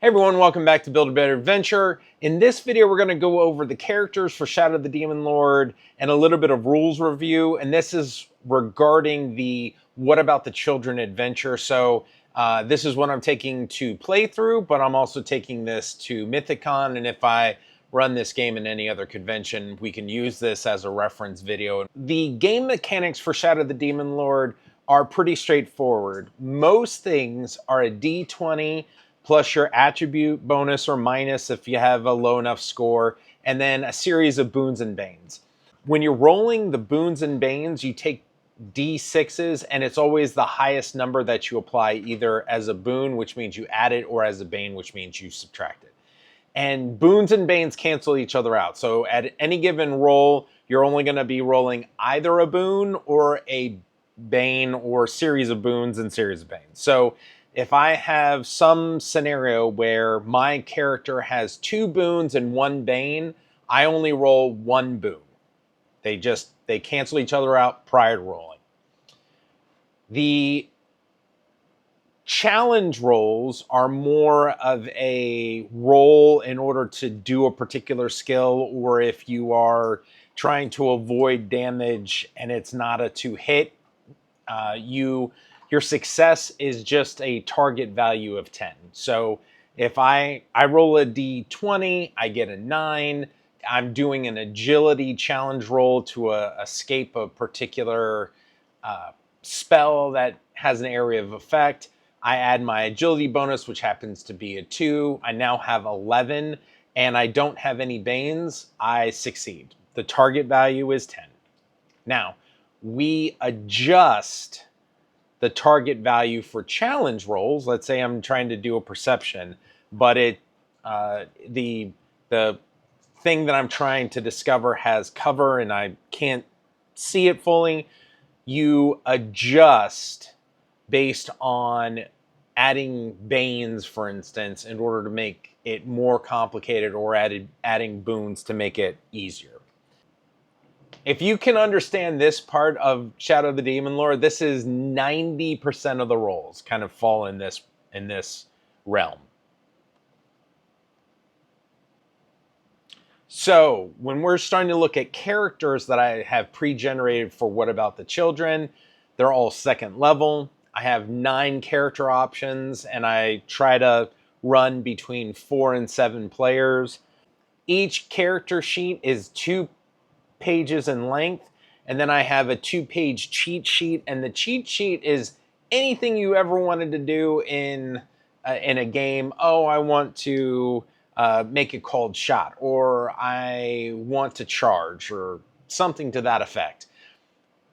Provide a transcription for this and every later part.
Hey everyone, welcome back to Build a Better Adventure. In this video, we're going to go over the characters for Shadow of the Demon Lord and a little bit of rules review. And this is regarding the What About the Children adventure. So this is what I'm taking to playthrough, but I'm also taking this to Mythicon. And if I run this game in any other convention, we can use this as a reference video. The game mechanics for Shadow of the Demon Lord are pretty straightforward. Most things are a D20 plus your attribute bonus or minus if you have a low enough score, and then a series of boons and banes. When you're rolling the boons and banes, you take D6s, and it's always the highest number that you apply, either as a boon, which means you add it, or as a bane, which means you subtract it. And boons and banes cancel each other out. So at any given roll, you're only going to be rolling either a boon or a bane, or series of boons and series of banes. So if I have some scenario where my character has 2 boons and 1 bane, I only roll 1 boon. They cancel each other out prior to rolling. The challenge rolls are more of a roll in order to do a particular skill, or if you are trying to avoid damage and it's not a 2-hit, your success is just a target value of 10. So if I roll a d20, I get a 9. I'm doing an agility challenge roll to escape a particular spell that has an area of effect. I add my agility bonus, which happens to be a 2. I now have 11, and I don't have any banes. I succeed. The target value is 10. Now, we adjust the target value for challenge rolls. Let's say I'm trying to do a perception, but the thing that I'm trying to discover has cover and I can't see it fully. You adjust based on adding banes, for instance, in order to make it more complicated, or adding boons to make it easier. If you can understand this part of Shadow of the Demon Lord, this is 90% of the rolls kind of fall in this realm. So when we're starting to look at characters that I have pre-generated for What About the Children, they're all second level. I have 9 character options, and I try to run between 4 and 7 players. Each character sheet is 2 pages in length, and then I have a 2-page cheat sheet, and the cheat sheet is anything you ever wanted to do in a game. Oh, I want to make a called shot, or I want to charge, or something to that effect.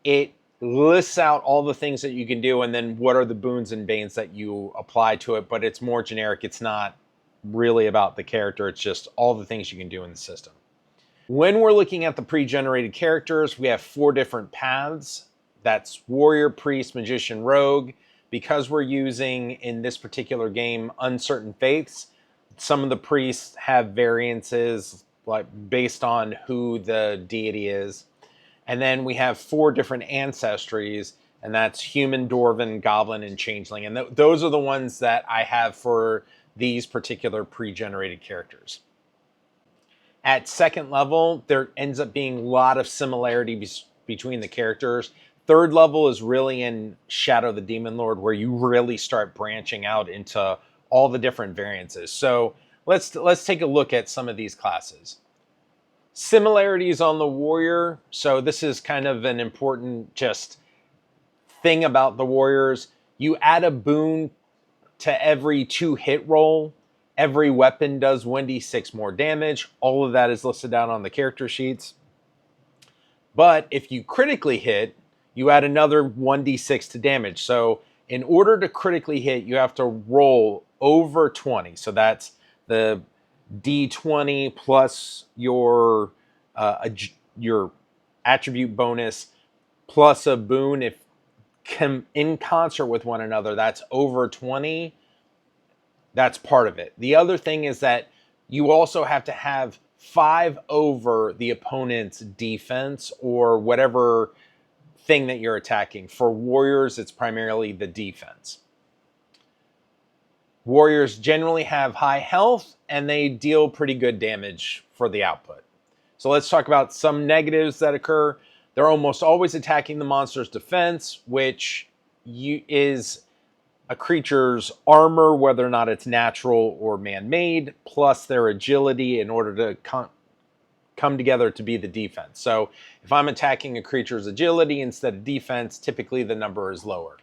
It lists out all the things that you can do, and then what are the boons and banes that you apply to it, but it's more generic. It's not really about the character. It's just all the things you can do in the system. When we're looking at the pre-generated characters, we have 4 different paths. That's warrior, priest, magician, rogue. Because we're using, in this particular game, uncertain faiths, some of the priests have variances like based on who the deity is. And then we have 4 different ancestries, and that's human, dwarven, goblin, and changeling. And those are the ones that I have for these particular pre-generated characters. At second level, there ends up being a lot of similarity between the characters. Third level is really in Shadow of the Demon Lord, where you really start branching out into all the different variances. So let's take a look at some of these classes. Similarities on the warrior. So this is kind of an important just thing about the warriors. You add a boon to every 2-hit roll. Every weapon does 1d6 more damage. All of that is listed out on the character sheets. But if you critically hit, you add another 1d6 to damage. So in order to critically hit, you have to roll over 20. So that's the d20 plus your attribute bonus plus a boon. If in concert with one another, that's over 20. That's part of it. The other thing is that you also have to have 5 over the opponent's defense or whatever thing that you're attacking. For warriors, it's primarily the defense. Warriors generally have high health and they deal pretty good damage for the output. So let's talk about some negatives that occur. They're almost always attacking the monster's defense, which is a creature's armor, whether or not it's natural or man-made, plus their agility in order to come together to be the defense. So if I'm attacking a creature's agility instead of defense, typically the number is lower.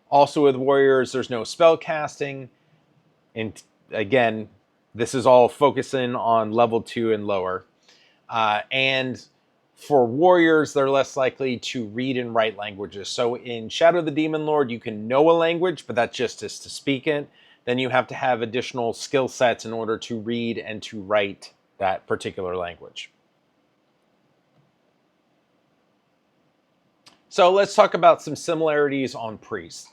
Also with warriors, there's no spell casting. And again, this is all focusing on level 2 and lower. And for warriors, they're less likely to read and write languages. So in Shadow of the Demon Lord, you can know a language, but that's just to speak it. Then you have to have additional skill sets in order to read and to write that particular language. So let's talk about some similarities on priests.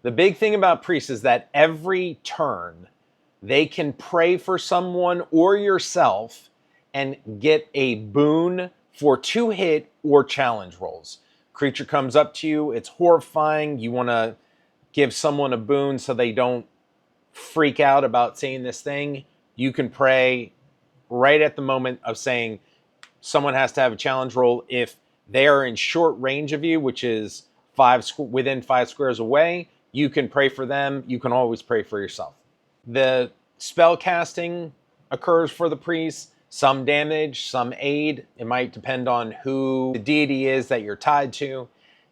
The big thing about priests is that every turn, they can pray for someone or yourself and get a boon for 2 hit or challenge rolls. Creature comes up to you, it's horrifying, you want to give someone a boon so they don't freak out about saying this thing. You can pray right at the moment of saying someone has to have a challenge roll. If they are in short range of you, which is within 5 squares away, you can pray for them. You can always pray for yourself. The spell casting occurs for the priest. Some damage, some aid. It might depend on who the deity is that you're tied to.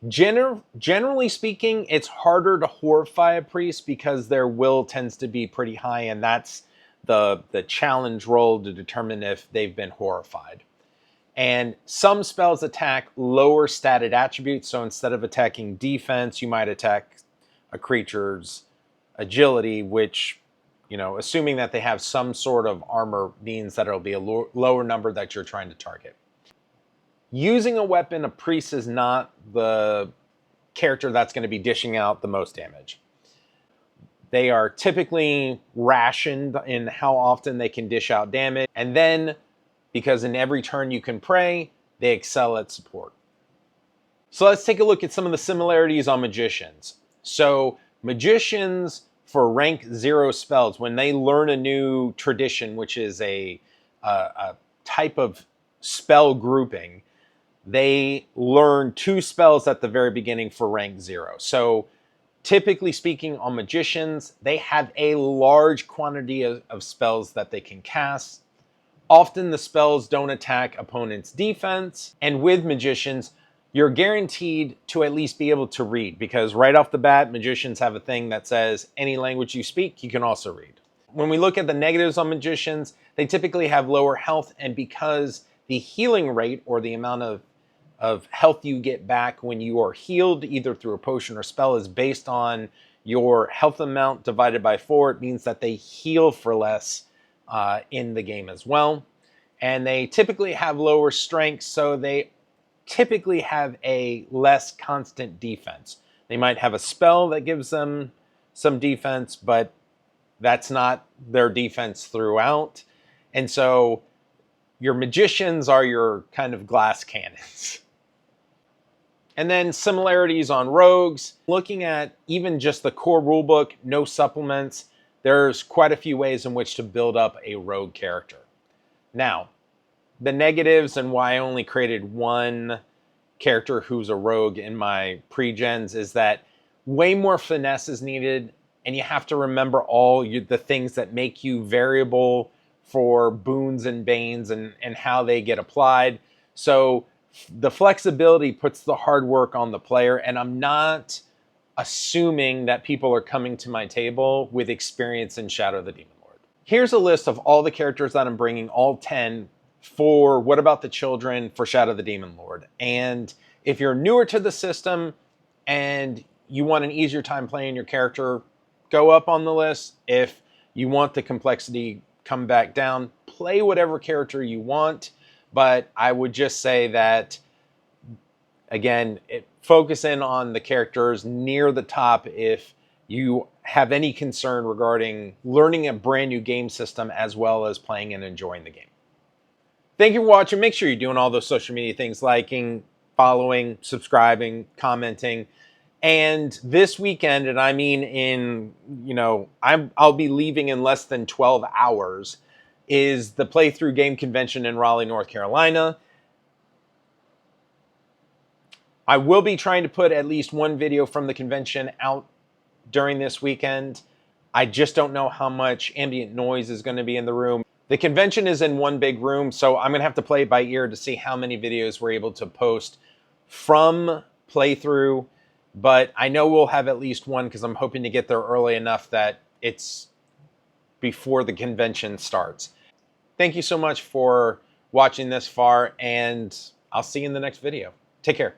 Generally speaking, it's harder to horrify a priest because their will tends to be pretty high, and that's the challenge roll to determine if they've been horrified. And some spells attack lower statted attributes, so instead of attacking defense, you might attack a creature's agility, which, assuming that they have some sort of armor, means that it'll be a lower number that you're trying to target. Using a weapon, a priest is not the character that's going to be dishing out the most damage. They are typically rationed in how often they can dish out damage. And then, because in every turn you can pray, they excel at support. So let's take a look at some of the similarities on magicians. So magicians, for rank 0 spells, when they learn a new tradition, which is a type of spell grouping, they learn 2 spells at the very beginning for rank 0. So typically speaking, on magicians, they have a large quantity of spells that they can cast. Often the spells don't attack opponents' defense, and with magicians, you're guaranteed to at least be able to read, because right off the bat, magicians have a thing that says any language you speak, you can also read. When we look at the negatives on magicians, they typically have lower health, and because the healing rate, or the amount of health you get back when you are healed, either through a potion or spell, is based on your health amount divided by 4, it means that they heal for less in the game as well. And they typically have lower strength, so they typically have a less constant defense. They might have a spell that gives them some defense, but that's not their defense throughout. And so your magicians are your kind of glass cannons. And then similarities on rogues. Looking at even just the core rulebook, no supplements, there's quite a few ways in which to build up a rogue character. Now, the negatives and why I only created one character who's a rogue in my pre-gens is that way more finesse is needed, and you have to remember all the things that make you variable for boons and banes and how they get applied. So the flexibility puts the hard work on the player, and I'm not assuming that people are coming to my table with experience in Shadow of the Demon Lord. Here's a list of all the characters that I'm bringing, all 10, for What About the Children for Shadow of the Demon Lord. And if you're newer to the system and you want an easier time playing your character, go up on the list. If you want the complexity, come back down. Play whatever character you want, but I would just say that, again, focus in on the characters near the top if you have any concern regarding learning a brand new game system as well as playing and enjoying the game. Thank you for watching. Make sure you're doing all those social media things, liking, following, subscribing, commenting. And this weekend, and I mean in, I'll be leaving in less than 12 hours, is the Playthrough Game Convention in Raleigh, North Carolina. I will be trying to put at least one video from the convention out during this weekend. I just don't know how much ambient noise is going to be in the room. The convention is in one big room, so I'm going to have to play it by ear to see how many videos we're able to post from Playthrough. But I know we'll have at least one because I'm hoping to get there early enough that it's before the convention starts. Thank you so much for watching this far, and I'll see you in the next video. Take care.